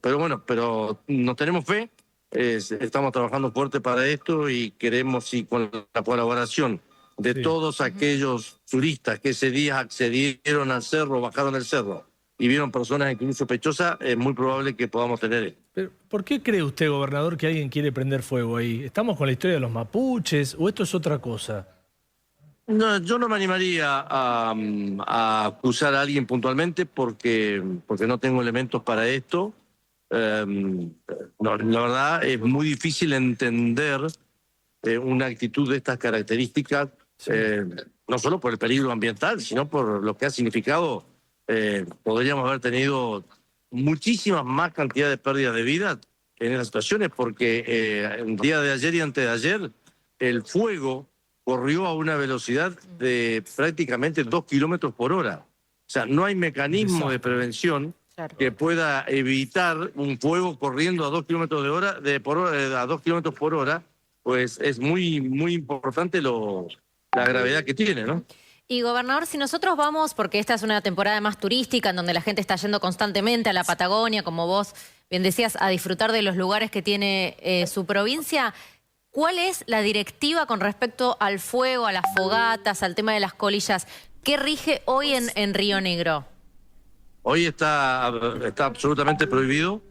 pero bueno, pero nos tenemos fe, estamos trabajando fuerte para esto y queremos, y con la colaboración de Sí. todos aquellos turistas que ese día accedieron al cerro, bajaron el cerro y vieron personas incluso sospechosas, es muy probable que podamos tener esto. Pero, ¿por qué cree usted, gobernador, que alguien quiere prender fuego ahí? ¿Estamos con la historia de los mapuches o esto es otra cosa? No, yo no me animaría a acusar a alguien puntualmente porque no tengo elementos para esto. No, la verdad es muy difícil entender una actitud de estas características, Sí. no solo por el peligro ambiental, sino por lo que ha significado. Podríamos haber tenido muchísimas más cantidades de pérdidas de vida en esas situaciones, porque el día de ayer y antes de ayer, el fuego corrió a una velocidad de prácticamente 2 kilómetros por hora. O sea, no hay mecanismo de prevención que pueda evitar un fuego corriendo a 2 kilómetros de hora, a 2 kilómetros por hora, pues es muy, muy importante la gravedad que tiene, ¿no? Y gobernador, si nosotros vamos, porque esta es una temporada más turística, en donde la gente está yendo constantemente a la Patagonia, como vos bien decías, a disfrutar de los lugares que tiene su provincia, ¿cuál es la directiva con respecto al fuego, a las fogatas, al tema de las colillas? ¿Qué rige hoy en Río Negro? Hoy está absolutamente prohibido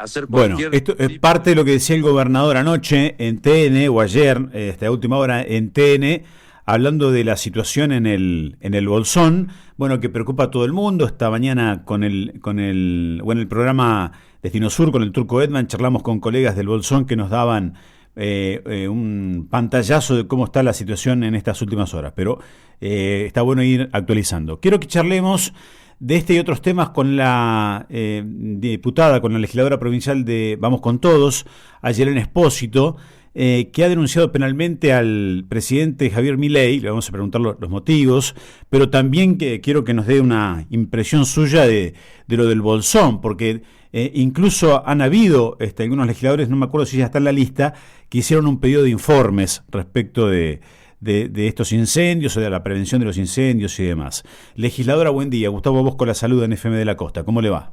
hacer Bueno, cualquier esto es tipo parte de lo que decía el gobernador anoche en TN o ayer, a última hora en TN, hablando de la situación en el Bolsón, bueno, que preocupa a todo el mundo. Esta mañana en el programa Destino Sur con el Turco Edman charlamos con colegas del Bolsón que nos daban un pantallazo de cómo está la situación en estas últimas horas, pero está bueno ir actualizando. Quiero que charlemos de este y otros temas con la diputada, con la legisladora provincial de Vamos con Todos, Ayelén Espósito, que ha denunciado penalmente al presidente Javier Milei. Le vamos a preguntar los motivos, pero también quiero que nos dé una impresión suya de lo del Bolsón, porque incluso han habido algunos legisladores, no me acuerdo si ya está en la lista, que hicieron un pedido de informes respecto de estos incendios o de la prevención de los incendios y demás. Legisladora, buen día. Gustavo Bosco la saluda en FM de la Costa. ¿Cómo le va?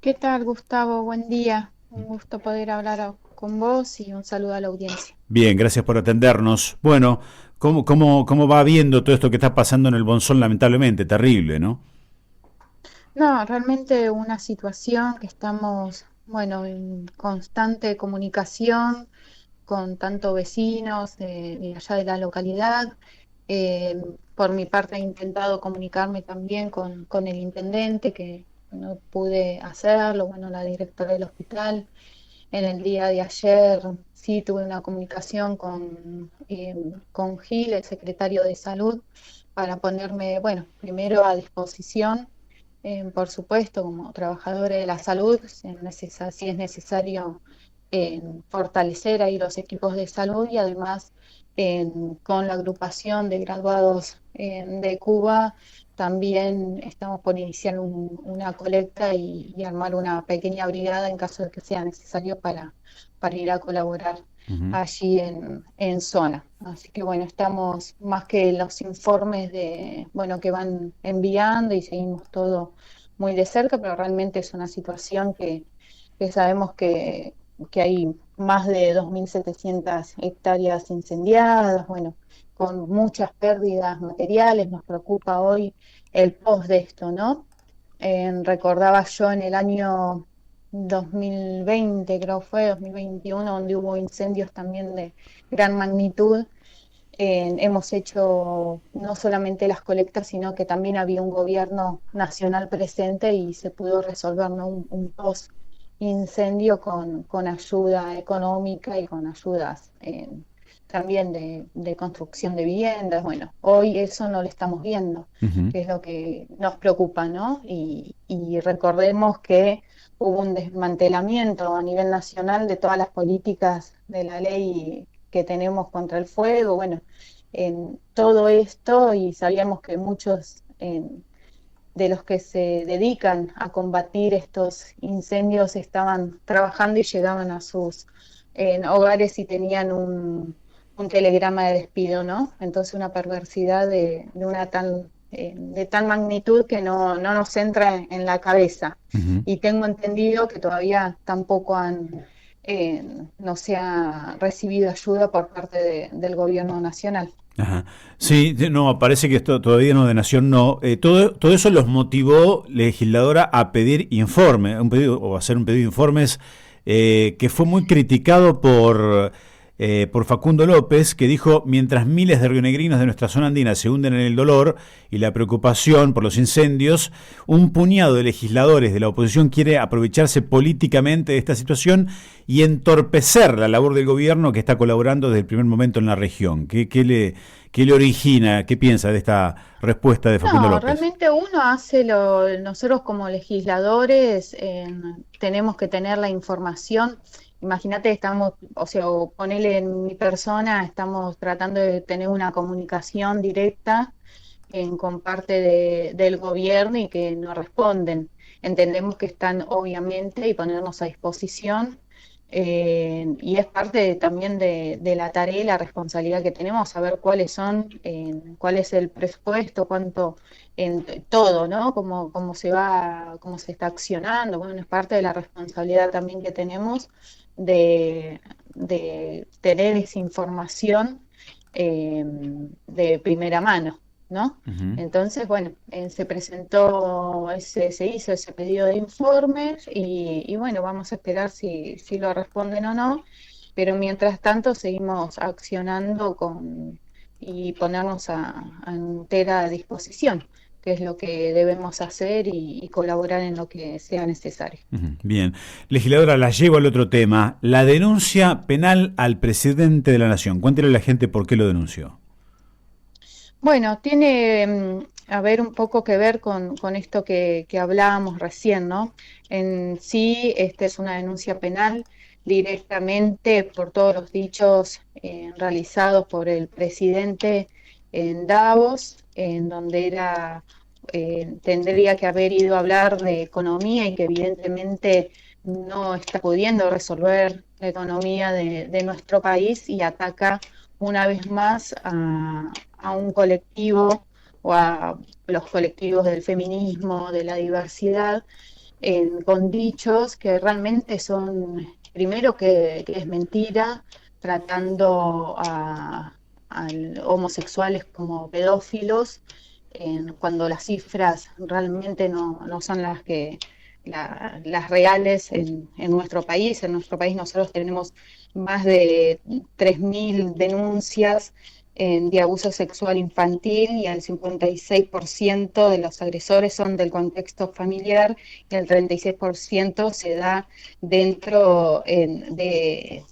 ¿Qué tal, Gustavo? Buen día. Un gusto poder hablar con vos y un saludo a la audiencia. Bien, gracias por atendernos. Bueno, ¿cómo va viendo todo esto que está pasando en el Bolsón, lamentablemente? Terrible, ¿no? No, realmente una situación que estamos, bueno, en constante comunicación con tanto vecinos de allá de la localidad. Por mi parte he intentado comunicarme también con el intendente, que no pude hacerlo, bueno, la directora del hospital. En el día de ayer sí tuve una comunicación con Gil, el secretario de Salud, para ponerme, bueno, primero a disposición, por supuesto, como trabajadora de la salud, si es necesario fortalecer ahí los equipos de salud y además con la agrupación de graduados de Cuba también estamos por iniciar una colecta y armar una pequeña brigada en caso de que sea necesario para ir a colaborar allí en zona. Así que bueno, estamos más que los informes bueno, que van enviando y seguimos todo muy de cerca, pero realmente es una situación que sabemos que hay más de 2.700 hectáreas incendiadas, bueno, con muchas pérdidas materiales. Nos preocupa hoy el post de esto, ¿no? Recordaba yo en el año 2020, creo fue, 2021, donde hubo incendios también de gran magnitud. Hemos hecho no solamente las colectas, sino que también había un gobierno nacional presente y se pudo resolver, ¿no? un post incendio con ayuda económica y con ayudas también de construcción de viviendas. Bueno, hoy eso no lo estamos viendo, que es lo que nos preocupa, ¿no? Y recordemos que hubo un desmantelamiento a nivel nacional de todas las políticas de la ley que tenemos contra el fuego, bueno, en todo esto, y sabíamos que muchos de los que se dedican a combatir estos incendios estaban trabajando y llegaban a sus hogares y tenían un telegrama de despido, ¿no? Entonces una perversidad de una tal de tal magnitud que no nos entra en la cabeza. Ujú. Y tengo entendido que todavía tampoco no se ha recibido ayuda por parte del gobierno nacional. Ajá. Sí, no, parece que esto todavía no, de Nación no. Todo eso los motivó, legisladora, a pedir informe, o hacer un pedido de informes que fue muy criticado por Facundo López, que dijo: mientras miles de rionegrinos de nuestra zona andina se hunden en el dolor y la preocupación por los incendios, un puñado de legisladores de la oposición quiere aprovecharse políticamente de esta situación y entorpecer la labor del gobierno que está colaborando desde el primer momento en la región. ¿Qué le origina, qué piensa de esta respuesta de Facundo No, López? realmente uno hace nosotros como legisladores tenemos que tener la información. Imagínate, estamos, o sea, o ponele en mi persona, estamos tratando de tener una comunicación directa con parte del gobierno y que no responden. Entendemos que están obviamente y ponernos a disposición y es parte también de la tarea y la responsabilidad que tenemos, saber cuáles son, cuál es el presupuesto, cuánto, en todo, ¿no? Cómo se está accionando. Bueno, es parte de la responsabilidad también que tenemos de tener esa información eh, de primera mano, ¿no? Ujú. Entonces, bueno, se hizo ese pedido de informes y bueno, vamos a esperar si lo responden o no, pero mientras tanto seguimos accionando y ponernos a entera disposición, que es lo que debemos hacer y colaborar en lo que sea necesario. Ujú. Bien. Legisladora, la llevo al otro tema. La denuncia penal al presidente de la Nación. Cuéntele a la gente por qué lo denunció. Bueno, tiene a ver un poco que ver con esto que hablábamos recién, ¿no? En sí, esta es una denuncia penal directamente por todos los dichos realizados por el presidente en Davos, en donde tendría que haber ido a hablar de economía y que evidentemente no está pudiendo resolver la economía de nuestro país y ataca una vez más a un colectivo o a los colectivos del feminismo, de la diversidad, con dichos que realmente son, primero que es mentira, tratando a homosexuales como pedófilos, cuando las cifras realmente no son las reales en nuestro país. En nuestro país nosotros tenemos más de 3.000 denuncias de abuso sexual infantil y el 56% de los agresores son del contexto familiar y el 36% se da dentro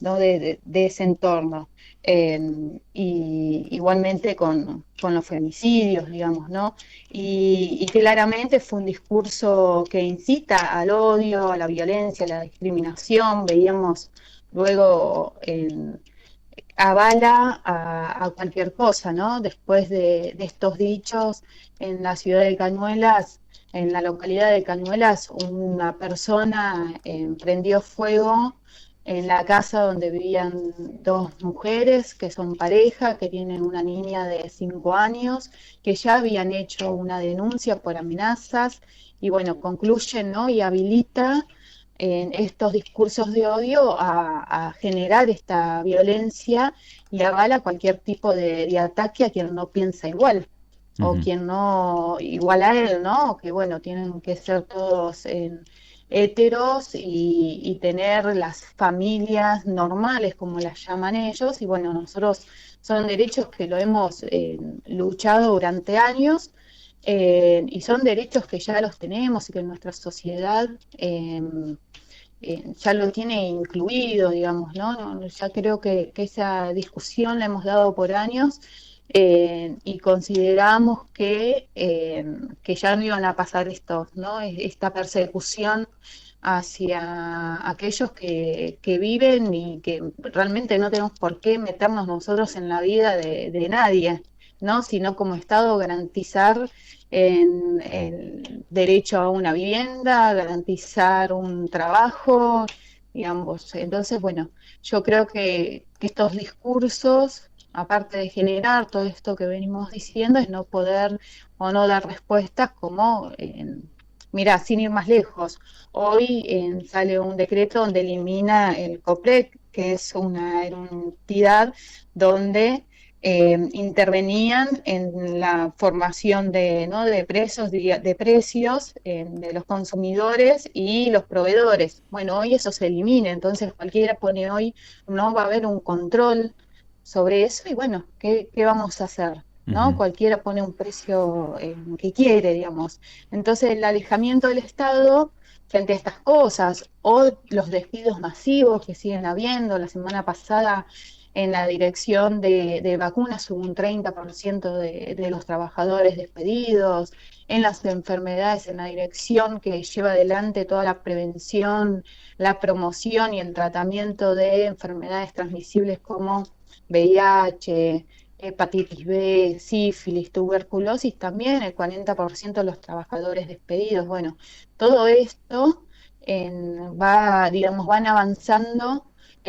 ¿no? de ese entorno. Y igualmente con los femicidios, digamos, ¿no? Y claramente fue un discurso que incita al odio, a la violencia, a la discriminación. Veíamos luego avala a cualquier cosa, ¿no? Después de estos dichos, en la ciudad de Cañuelas, en la localidad de Cañuelas, una persona prendió fuego en la casa donde vivían dos mujeres que son pareja, que tienen una niña de 5 años, que ya habían hecho una denuncia por amenazas, y bueno, concluyen, ¿no? Y habilita en estos discursos de odio a generar esta violencia y avala cualquier tipo de ataque a quien no piensa igual o Ujú. quien no igual a él, ¿no? Que bueno, tienen que ser todos heteros y tener las familias normales, como las llaman ellos, y bueno, nosotros son derechos que lo hemos luchado durante años. Y son derechos que ya los tenemos y que nuestra sociedad ya lo tiene incluido, digamos, ¿no? Ya creo que esa discusión la hemos dado por años y consideramos que ya no iban a pasar esto, ¿no? Esta persecución hacia aquellos que viven y que realmente no tenemos por qué meternos nosotros en la vida de nadie, ¿no? Sino como Estado garantizar en el derecho a una vivienda, garantizar un trabajo y ambos. Entonces, bueno, yo creo que estos discursos aparte de generar todo esto que venimos diciendo, es no poder o no dar respuestas como, mira, sin ir más lejos, hoy sale un decreto donde elimina el COPREC, que es era una entidad donde intervenían en la formación de precios, de los consumidores y los proveedores. Bueno, hoy eso se elimina, entonces cualquiera pone hoy, no va a haber un control sobre eso y bueno, ¿qué vamos a hacer? ¿No? Cualquiera pone un precio que quiere, digamos. Entonces el alejamiento del Estado frente a estas cosas o los despidos masivos que siguen habiendo. La semana pasada en la dirección de vacunas hubo un 30% de los trabajadores despedidos, en las enfermedades, en la dirección que lleva adelante toda la prevención, la promoción y el tratamiento de enfermedades transmisibles como VIH, hepatitis B, sífilis, tuberculosis, también el 40% de los trabajadores despedidos. Bueno, todo esto van avanzando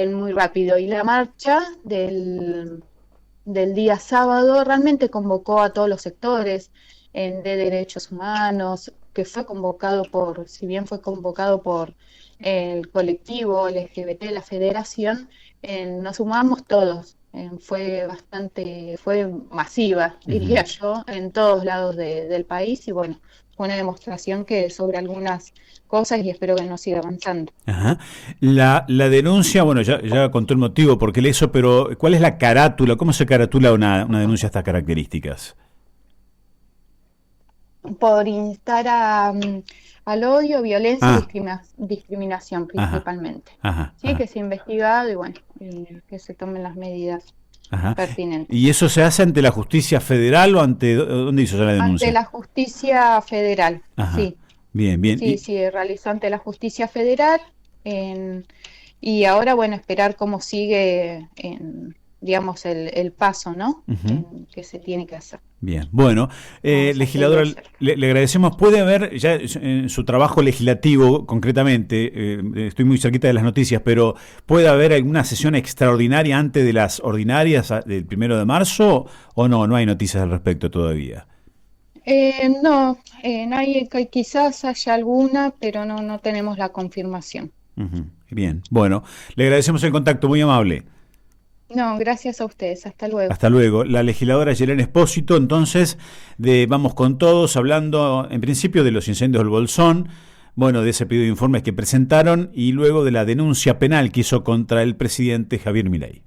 muy rápido. Y la marcha del día sábado realmente convocó a todos los sectores de derechos humanos, que fue convocado si bien fue convocado por el colectivo LGBT, la federación, nos sumamos todos. Fue masiva, diría yo, en todos lados del país y bueno, fue una demostración que sobre algunas cosas y espero que no siga avanzando. Ajá. La denuncia, bueno, ya contó el motivo por qué le hizo, pero ¿cuál es la carátula? ¿Cómo se caratula una denuncia de estas características? Por instar al odio, violencia y discriminación principalmente. Sí, que se ha investigado y bueno, que se tomen las medidas pertinentes. ¿Y eso se hace ante la justicia federal o ante dónde hizo ya la denuncia? Ante la justicia federal, sí. Bien. Sí, se realizó ante la justicia federal y ahora, bueno, esperar cómo sigue, digamos, el paso, ¿no? Que se tiene que hacer. Bien, bueno, legisladora, le agradecemos. ¿Puede haber, ya en su trabajo legislativo concretamente, estoy muy cerquita de las noticias, pero ¿puede haber alguna sesión extraordinaria antes de las ordinarias del 1 de marzo o no hay noticias al respecto todavía? No, quizás haya alguna, pero no tenemos la confirmación. Bien, bueno, le agradecemos el contacto, muy amable. No, gracias a ustedes. Hasta luego. Hasta luego. La legisladora Yelena Espósito, entonces, de Vamos con Todos, hablando en principio de los incendios del Bolsón, bueno, de ese pedido de informes que presentaron y luego de la denuncia penal que hizo contra el presidente Javier Milei.